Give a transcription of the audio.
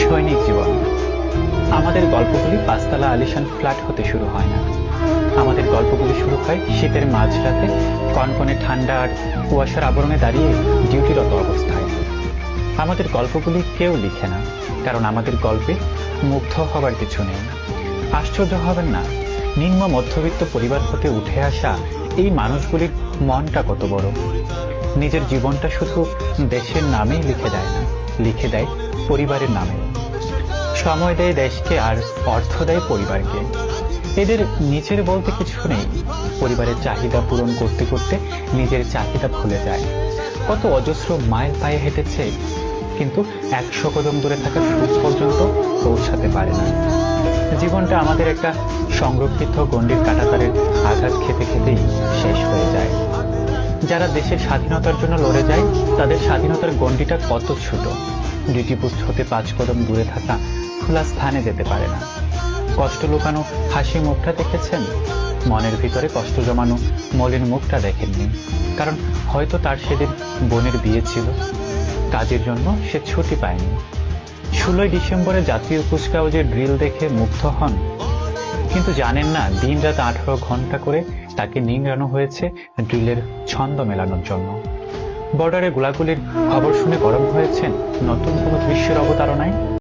সৈনিক জীবন। আমাদের গল্পগুলি পাঁচতলা আলিশান ফ্ল্যাট হতে শুরু হয় না। আমাদের গল্পগুলি শুরু হয় শীতের মাঝরাতে, কনকনে ঠান্ডা আর কুয়াশার আবরণে দাঁড়িয়ে ডিউটিরত অবস্থায়। আমাদের গল্পগুলি কেউ লিখে না, কারণ আমাদের গল্পে মুগ্ধ হবার কিছু নেই। আশ্চর্য হবেন না, নিম্ন মধ্যবিত্ত পরিবার হতে উঠে আসা এই মানুষগুলির মনটা কত বড়। নিজের জীবনটা শুধু দেশের নামেই লিখে দেয় না, লিখে দেয় পরিবারের নামেও। সময় দেয় দেশকে আর অর্থ দেয় পরিবারকে। এদের নিজের বলতে কিছু নেই, পরিবারের চাহিদা পূরণ করতে করতে নিজের চাহিদা ভুলে যায়। কত অজস্র মাইল পায়ে হেঁটেছে, কিন্তু 100 কদম দূরে থাকা সুখ পর্যন্ত পৌঁছাতে পারে না। জীবনটা আমাদের একটা সংরক্ষিত গণ্ডির কাঁটাতারের আঘাত খেতে খেতেই শেষ হয়ে যায়। যারা দেশের স্বাধীনতার জন্য লড়ে যায়, তাদের স্বাধীনতার গণ্ডিটা কত ছোট। ডিউটি পোস্ট হতে 5 কদম দূরে থাকা খোলা স্থানে যেতে পারে না। কষ্ট লুকানো হাসি মুখটা দেখেছেন, মনের ভিতরে কষ্ট জমানো মলিন মুখটা দেখেননি, কারণ হয়তো তার সেদিন বোনের বিয়ে ছিল, কাজের জন্য সে ছুটি পায়নি। 16 ডিসেম্বরে জাতীয় কুচকাওয়াজের ড্রিল দেখে মুগ্ধ হন, কিন্তু জানেন না দিন রাত 18 ঘন্টা করে তাকে নিংড়ানো হয়েছে ড্রিলের ছন্দ মেলানোর জন্য। বর্ডারে গোলাগুলির খবর শুনে গরম হয়েছেন নতুন কোনো দৃশ্যের অবতারণায়।